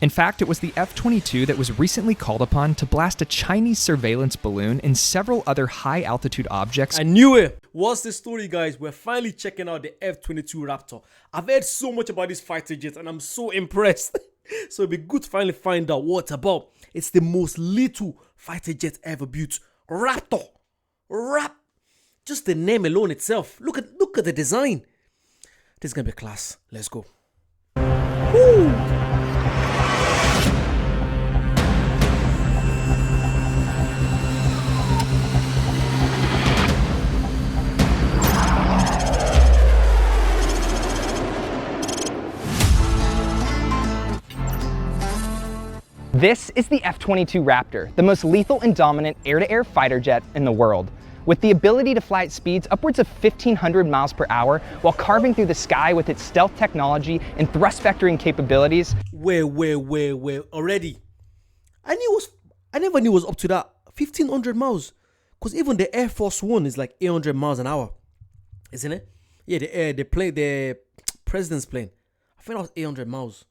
In fact, it was the F-22 that was recently called upon to blast a Chinese surveillance balloon and several other high-altitude objects. I knew it! What's the story, guys? We're finally checking out the F-22 Raptor. I've heard so much about this fighter jet and I'm so impressed. So it'd be good to finally find out what it's about. It's the most lethal fighter jet ever built. Raptor! Just the name alone itself. Look at the design. This is gonna be class. Let's go. Woo! This is the F-22 Raptor, the most lethal and dominant air-to-air fighter jet in the world. With the ability to fly at speeds upwards of 1,500 miles per hour while carving through the sky with its stealth technology and thrust vectoring capabilities. Wait, already? I never knew it was up to that. 1,500 miles. Because even the Air Force One is like 800 miles an hour. Isn't it? Yeah, the president's plane. I think that was 800 miles.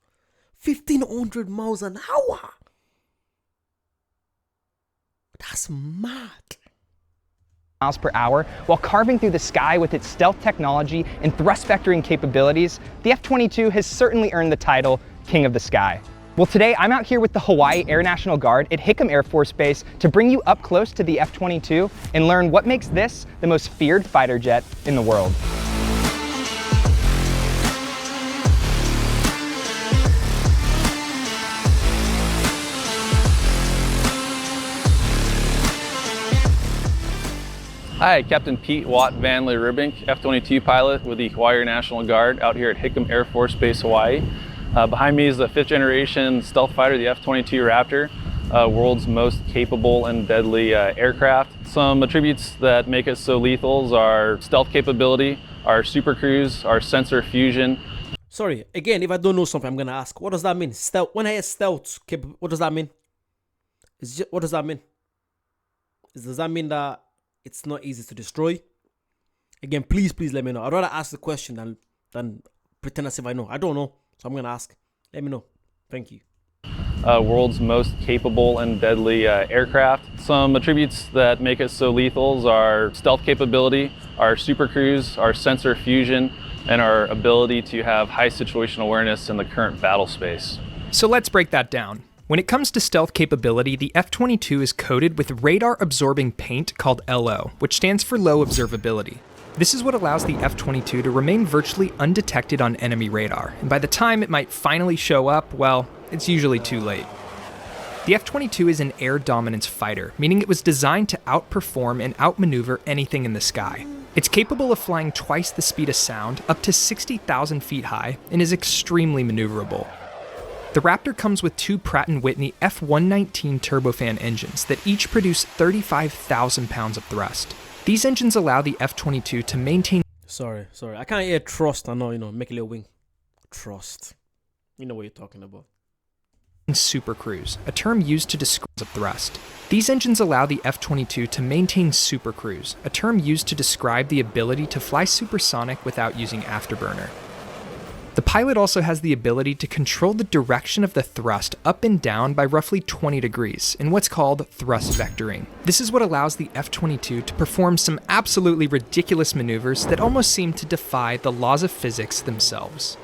1,500 miles an hour. That's mad. Miles per hour while carving through the sky with its stealth technology and thrust vectoring capabilities, the F-22 has certainly earned the title King of the Sky. Well, today I'm out here with the Hawaii Air National Guard at Hickam Air Force Base to bring you up close to the F-22 and learn what makes this the most feared fighter jet in the world. Hi, Captain Pete Watt Van Ribink, F-22 pilot with the Hawaii Air National Guard out here at Hickam Air Force Base, Hawaii. Behind me is the 5th generation stealth fighter, the F-22 Raptor, world's most capable and deadly aircraft. Some attributes that make it so lethal are stealth capability, our super cruise, our sensor fusion. Sorry, again, if I don't know something, I'm gonna ask. What does that mean? Stealth. When I hear stealth, what does that mean? What does that mean? Does that mean that it's not easy to destroy? Again, please let me know. I'd rather ask the question than pretend as if I know. I don't know, so I'm gonna ask. Let me know. Thank you. World's most capable and deadly aircraft. Some attributes that make it so lethal are stealth capability, our super cruise, our sensor fusion, and our ability to have high situational awareness in the current battle space. So let's break that down. When it comes to stealth capability, the F-22 is coated with radar-absorbing paint called LO, which stands for low observability. This is what allows the F-22 to remain virtually undetected on enemy radar, and by the time it might finally show up, well, it's usually too late. The F-22 is an air dominance fighter, meaning it was designed to outperform and outmaneuver anything in the sky. It's capable of flying twice the speed of sound, up to 60,000 feet high, and is extremely maneuverable. The Raptor comes with two Pratt & Whitney F-119 turbofan engines that each produce 35,000 pounds of thrust. These engines allow the F-22 to maintain... Sorry. I can't hear thrust. I know, make a little wing. Trust. You know what you're talking about. Super cruise, a term used to describe thrust. These engines allow the F-22 to maintain super cruise, a term used to describe the ability to fly supersonic without using afterburner. The pilot also has the ability to control the direction of the thrust up and down by roughly 20 degrees in what's called thrust vectoring. This is what allows the F-22 to perform some absolutely ridiculous maneuvers that almost seem to defy the laws of physics themselves.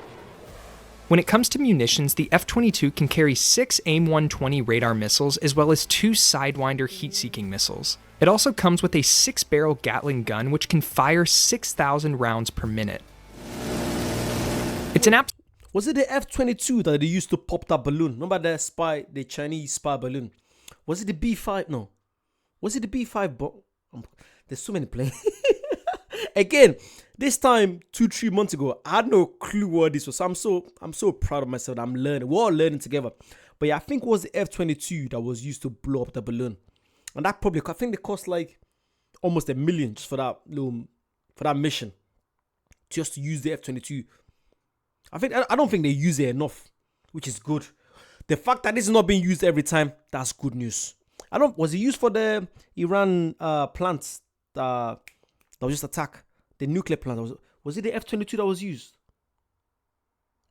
When it comes to munitions, the F-22 can carry 6 AIM-120 radar missiles as well as 2 Sidewinder heat-seeking missiles. It also comes with a 6-barrel Gatling gun which can fire 6,000 rounds per minute. It's an Was it the F-22 that they used to pop that balloon? Remember the Chinese spy balloon? Was it the B-5? No. Was it the B-5? There's so many planes. Again, this time 2-3 months ago, I had no clue what this was. I'm so proud of myself that I'm learning. We're all learning together. But yeah, I think it was the F-22 that was used to blow up the balloon. And that I think they cost like almost $1 million just for that mission. Just to use the F-22. I don't think they use it enough, which is good. The fact that this is not being used every time, that's good news. Was it used for the Iran plants that was just attacked? The nuclear plant. Was it the F-22 that was used?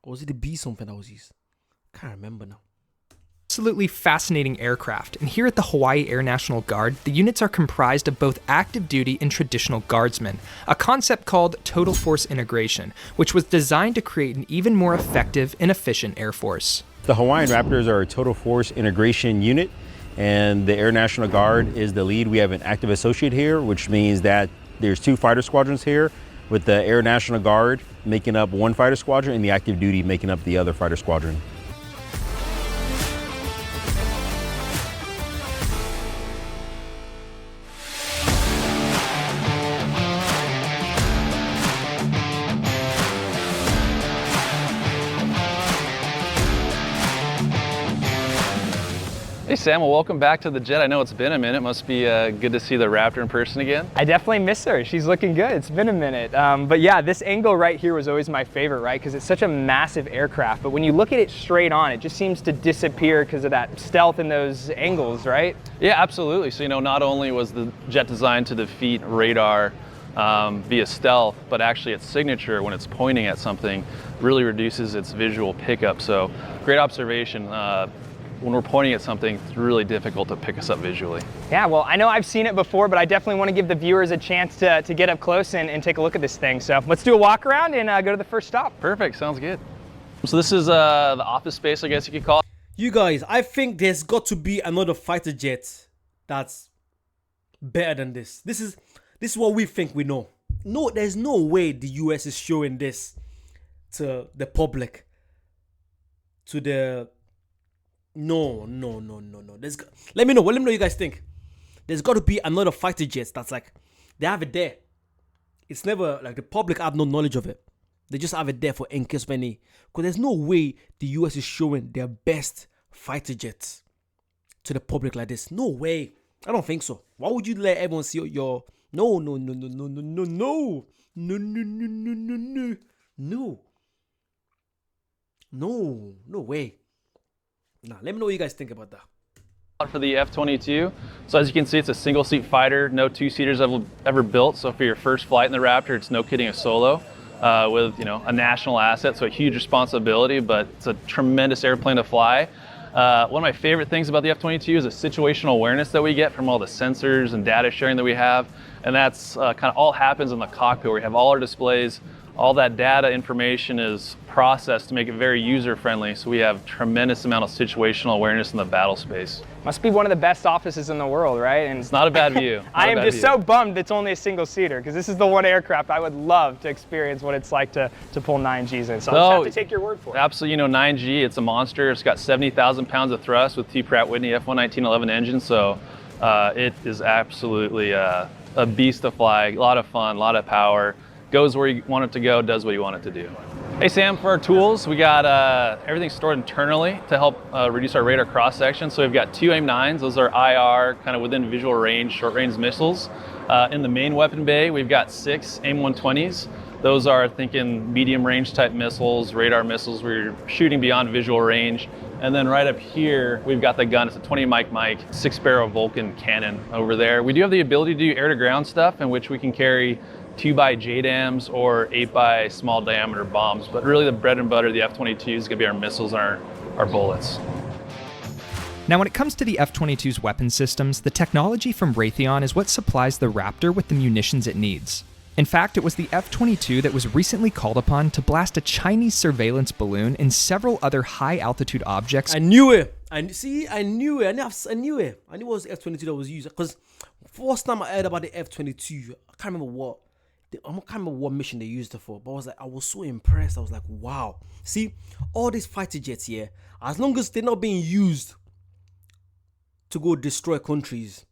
Or was it the B something that was used? I can't remember now. absolutely fascinating aircraft, and here at the Hawaii Air National Guard, the units are comprised of both active duty and traditional guardsmen, a concept called total force integration, which was designed to create an even more effective and efficient Air Force. The Hawaiian Raptors are a total force integration unit, and the Air National Guard is the lead. We have an active associate here, which means that there's 2 fighter squadrons here, with the Air National Guard making up 1 fighter squadron and the active duty making up the other fighter squadron. Hey Sam, well welcome back to the jet. I know it's been a minute. Must be good to see the Raptor in person again. I definitely miss her. She's looking good. It's been a minute. But yeah, this angle right here was always my favorite, right? Because it's such a massive aircraft. But when you look at it straight on, it just seems to disappear because of that stealth and those angles, right? Yeah, absolutely. So, not only was the jet designed to defeat radar via stealth, but actually its signature, when it's pointing at something, really reduces its visual pickup. So, great observation. When we're pointing at something, it's really difficult to pick us up visually. Yeah, well, I know I've seen it before, but I definitely want to give the viewers a chance to get up close and take a look at this thing. So let's do a walk around and go to the first stop. Perfect, sounds good. So this is the office space, I guess you could call it. You guys, I think there's got to be another fighter jet that's better than this. This is what we think we know. No, there's no way the US is showing this to the public. To the No. Let me know what you guys think. There's got to be another fighter jet that's like, they have it there. It's never like the public have no knowledge of it. They just have it there for in case many. Because there's no way the US is showing their best fighter jets to the public like this. No way. I don't think so. Why would you let everyone see your no. No way. Nah, let me know what you guys think about that. For the F-22. So as you can see, it's a single seat fighter. No 2-seaters ever built. So for your first flight in the Raptor, it's no kidding a solo with a national asset. So a huge responsibility, but it's a tremendous airplane to fly. One of my favorite things about the F-22 is the situational awareness that we get from all the sensors and data sharing that we have. And that's kind of all happens in the cockpit where we have all our displays. All that data information is processed to make it very user-friendly, so we have tremendous amount of situational awareness in the battle space. Must be one of the best offices in the world, right? And it's not a bad view. I am just so bummed it's only a single-seater, because this is the one aircraft I would love to experience what it's like to pull 9Gs in. So I'll just have to take your word for it. Absolutely, 9G, it's a monster. It's got 70,000 pounds of thrust with T. Pratt Whitney F-119-11 engine, so it is absolutely a beast to fly. A lot of fun, a lot of power. Goes where you want it to go, does what you want it to do. Hey Sam, for our tools, we got everything stored internally to help reduce our radar cross section. So we've got 2 AIM-9s, those are IR, kind of within visual range, short range missiles. In the main weapon bay, we've got 6 AIM-120s. Those are thinking medium range type missiles, radar missiles where you're shooting beyond visual range. And then right up here, we've got the gun. It's a 20 Mike 6-barrel Vulcan cannon over there. We do have the ability to do air to ground stuff in which we can carry 2x JDAMs or 8x small diameter bombs, but really the bread and butter of the F-22 is going to be our missiles and our bullets. Now, when it comes to the F-22's weapon systems, the technology from Raytheon is what supplies the Raptor with the munitions it needs. In fact, it was the F-22 that was recently called upon to blast a Chinese surveillance balloon and several other high-altitude objects. I knew it. I knew it. I knew it was the F-22 that was used. Because first time I heard about the F-22, I can't remember what mission they used it for, but I was so impressed. I was like, wow. See, all these fighter jets here, as long as they're not being used to go destroy countries,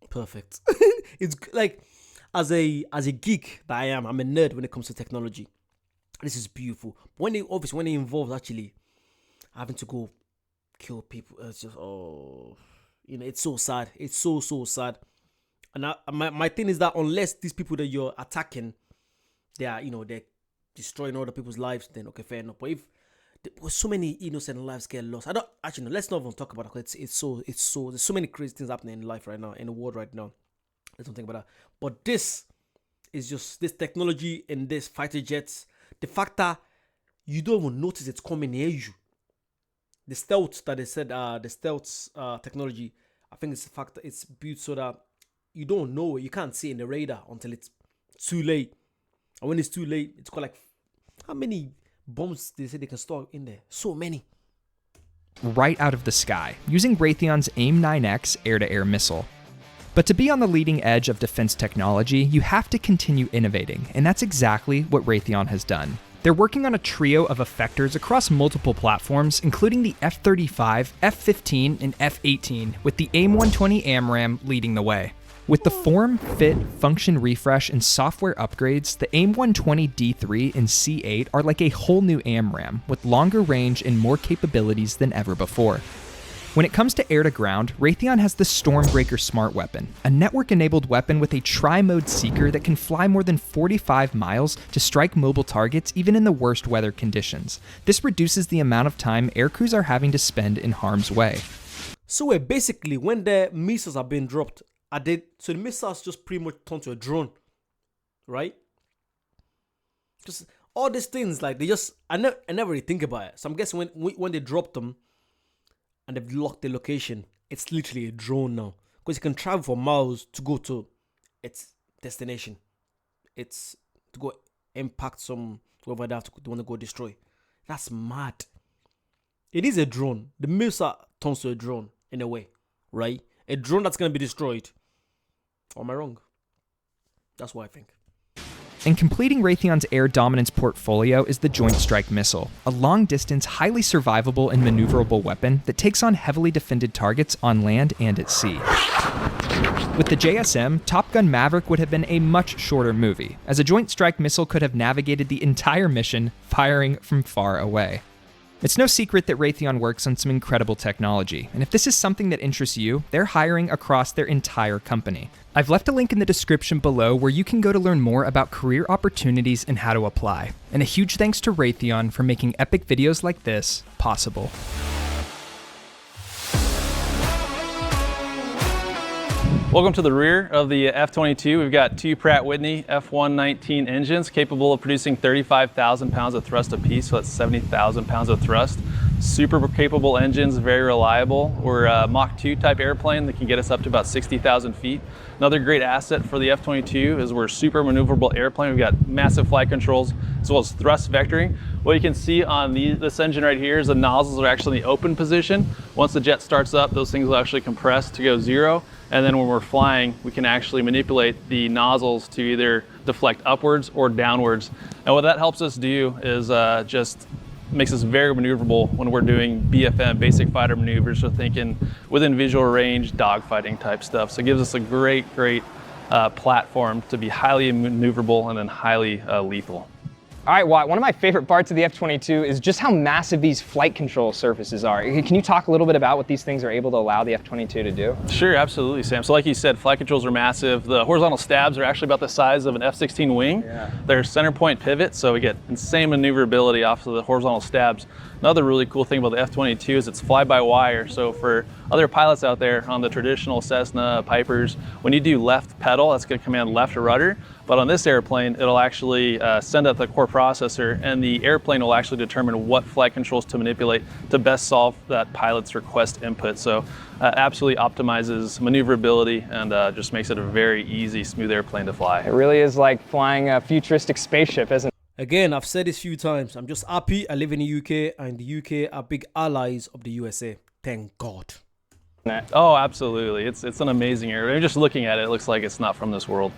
perfect. It's like, as a geek that I am, I'm a nerd when it comes to technology. This is beautiful. When they involve actually having to go kill people, it's just it's so sad. It's so sad. And my thing is that unless these people that you're attacking, they're destroying other people's lives, then okay, fair enough. But if so many innocent lives get lost, let's not even talk about it. It's so there's so many crazy things happening in life right now, in the world right now. Let's not think about that. But this is just this technology and this fighter jets. The fact that you don't even notice it's coming near you. the stealth that they said, the stealth technology, I think it's the fact that it's built so that you don't know it, you can't see it in the radar until it's too late. And when it's too late, it's got like, how many bombs they say they can store in there? So many. Right out of the sky, using Raytheon's AIM-9X air-to-air missile. But to be on the leading edge of defense technology, you have to continue innovating, and that's exactly what Raytheon has done. They're working on a trio of effectors across multiple platforms, including the F-35, F-15, and F-18, with the AIM-120 AMRAAM leading the way. With the form, fit, function refresh, and software upgrades, the AIM-120 D3 and C8 are like a whole new AMRAAM, with longer range and more capabilities than ever before. When it comes to air-to-ground, Raytheon has the Stormbreaker Smart Weapon, a network-enabled weapon with a tri-mode seeker that can fly more than 45 miles to strike mobile targets even in the worst weather conditions. This reduces the amount of time aircrews are having to spend in harm's way. So basically, when the missiles are being dropped, so the missiles just pretty much turn to a drone, right? Because all these things, like, I never really think about it. So I'm guessing when they drop them, and they've locked the location, it's literally a drone now. Because it can travel for miles to go to its destination. It's to go impact whoever they want to go destroy. That's mad. It is a drone. The missile turns to a drone in a way, right? A drone that's going to be destroyed. Or am I wrong? That's what I think. And completing Raytheon's air dominance portfolio is the Joint Strike Missile, a long-distance, highly survivable and maneuverable weapon that takes on heavily defended targets on land and at sea. With the JSM, Top Gun Maverick would have been a much shorter movie, as a Joint Strike Missile could have navigated the entire mission, firing from far away. It's no secret that Raytheon works on some incredible technology, and if this is something that interests you, they're hiring across their entire company. I've left a link in the description below where you can go to learn more about career opportunities and how to apply. And a huge thanks to Raytheon for making epic videos like this possible. Welcome to the rear of the F-22. We've got two Pratt & Whitney F-119 engines capable of producing 35,000 pounds of thrust apiece, so that's 70,000 pounds of thrust. Super capable engines, very reliable. We're a Mach 2 type airplane that can get us up to about 60,000 feet. Another great asset for the F-22 is we're a super maneuverable airplane. We've got massive flight controls as well as thrust vectoring. What you can see on this engine right here is the nozzles are actually in the open position. Once the jet starts up, those things will actually compress to go zero. And then when we're flying, we can actually manipulate the nozzles to either deflect upwards or downwards. And what that helps us do is just makes us very maneuverable when we're doing BFM, basic fighter maneuvers, so thinking within visual range, dogfighting type stuff. So it gives us a great platform to be highly maneuverable and then highly lethal. All right, Watt, one of my favorite parts of the F-22 is just how massive these flight control surfaces are. Can you talk a little bit about what these things are able to allow the F-22 to do? Sure, absolutely, Sam. So like you said, flight controls are massive. The horizontal stabs are actually about the size of an F-16 wing. Yeah. They're center point pivot, so we get insane maneuverability off of the horizontal stabs. Another really cool thing about the F-22 is it's fly-by-wire. So for other pilots out there on the traditional Cessna, Pipers, when you do left pedal, that's going to command left rudder. But on this airplane, it'll actually send out the core processor, and the airplane will actually determine what flight controls to manipulate to best solve that pilot's request input. So absolutely optimizes maneuverability and just makes it a very easy, smooth airplane to fly. It really is like flying a futuristic spaceship, isn't it? Again, I've said this a few times. I'm just happy I live in the UK, and the UK are big allies of the USA. Thank God. Oh, absolutely. It's an amazing airplane. Just looking at it, it looks like it's not from this world.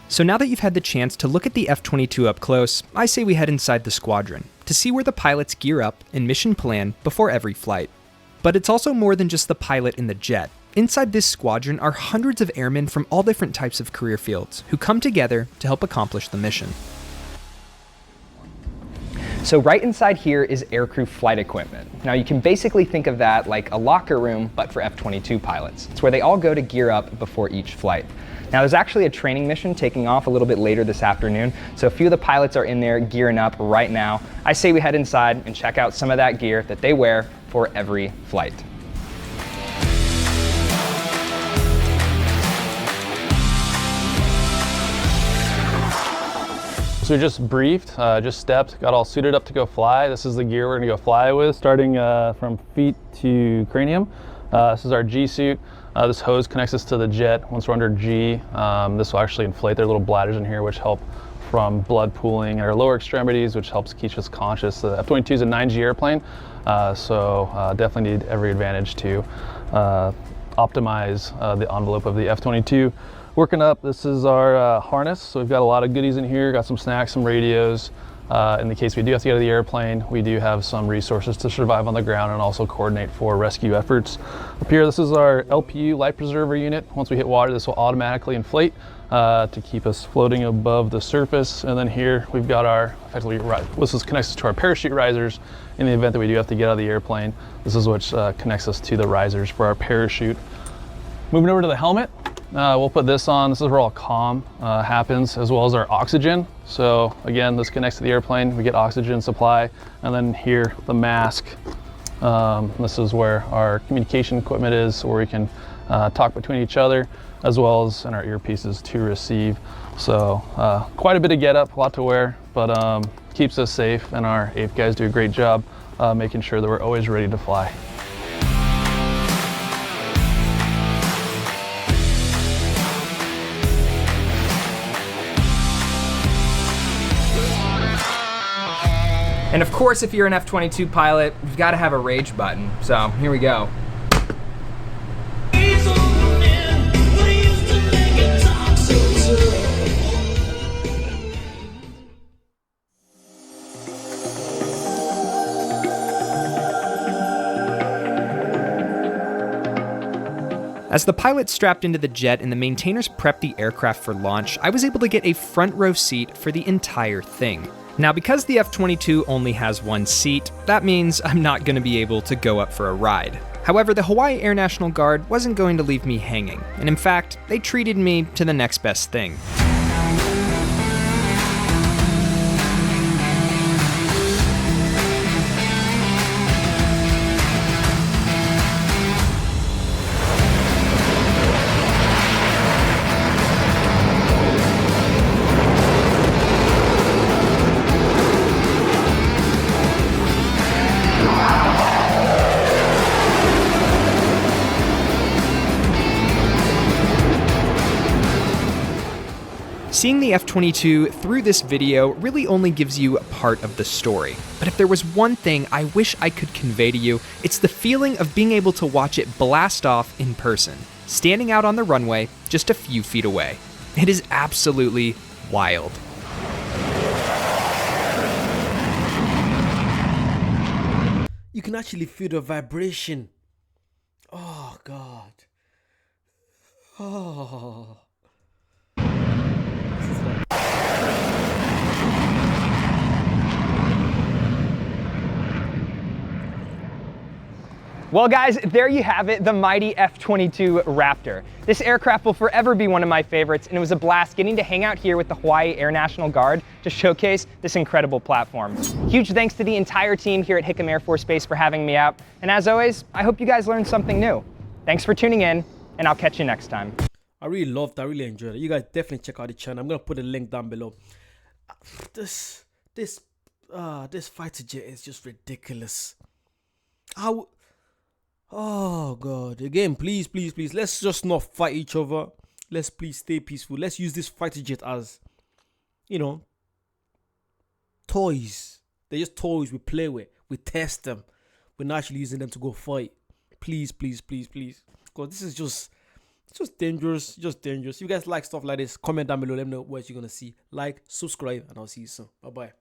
So now that you've had the chance to look at the F-22 up close, I say we head inside the squadron to see where the pilots gear up and mission plan before every flight. But it's also more than just the pilot in the jet. Inside this squadron are hundreds of airmen from all different types of career fields who come together to help accomplish the mission. So right inside here is aircrew flight equipment. Now you can basically think of that like a locker room, but for F-22 pilots. It's where they all go to gear up before each flight. Now there's actually a training mission taking off a little bit later this afternoon, so a few of the pilots are in there gearing up right now. I say we head inside and check out some of that gear that they wear for every flight. So we just briefed, just stepped, got all suited up to go fly. This is the gear we're gonna go fly with, starting from feet to cranium. This is our G suit. This hose connects us to the jet. Once we're under G, this will actually inflate their little bladders in here, which help from blood pooling in our lower extremities, which helps keep us conscious. The F-22 is a 9G airplane, so definitely need every advantage to optimize the envelope of the F-22. Working up, this is our harness. So we've got a lot of goodies in here, got some snacks, some radios. In the case we do have to get out of the airplane, we do have some resources to survive on the ground and also coordinate for rescue efforts. Up here, this is our LPU life preserver unit. Once we hit water, this will automatically inflate to keep us floating above the surface. And then here we've got our, effectively, this is connects us to our parachute risers in the event that we do have to get out of the airplane. This is what connects us to the risers for our parachute. Moving over to the helmet, we'll put this on. This is where all comm happens, as well as our oxygen. So again, this connects to the airplane. We get oxygen supply. And then here, the mask. This is where our communication equipment is, where we can talk between each other, as well as in our earpieces to receive. So quite a bit of get up, a lot to wear, but keeps us safe. And our APE guys do a great job making sure that we're always ready to fly. And of course, if you're an F-22 pilot, you've got to have a rage button. So here we go. As the pilot strapped into the jet and the maintainers prepped the aircraft for launch, I was able to get a front row seat for the entire thing. Now, because the F-22 only has one seat, that means I'm not going to be able to go up for a ride. However, the Hawaii Air National Guard wasn't going to leave me hanging, and in fact, they treated me to the next best thing. Seeing the F-22 through this video really only gives you part of the story. But if there was one thing I wish I could convey to you, it's the feeling of being able to watch it blast off in person, standing out on the runway just a few feet away. It is absolutely wild. You can actually feel the vibration. Oh, God. Oh. Well guys, there you have it, the mighty F-22 Raptor. This aircraft will forever be one of my favorites, and it was a blast getting to hang out here with the Hawaii Air National Guard to showcase this incredible platform. Huge thanks to the entire team here at Hickam Air Force Base for having me out, and as always, I hope you guys learned something new. Thanks for tuning in, and I'll catch you next time. I really loved it. I really enjoyed it. You guys definitely check out the channel. I'm gonna put a link down below. This fighter jet is just ridiculous. Oh God! Again, please, let's just not fight each other. Let's please stay peaceful. Let's use this fighter jet as, toys. They're just toys we play with. We test them. We're not actually using them to go fight. Please. Because this is just dangerous. Just dangerous. If you guys like stuff like this, comment down below. Let me know what you're gonna see. Like, subscribe, and I'll see you soon. Bye bye.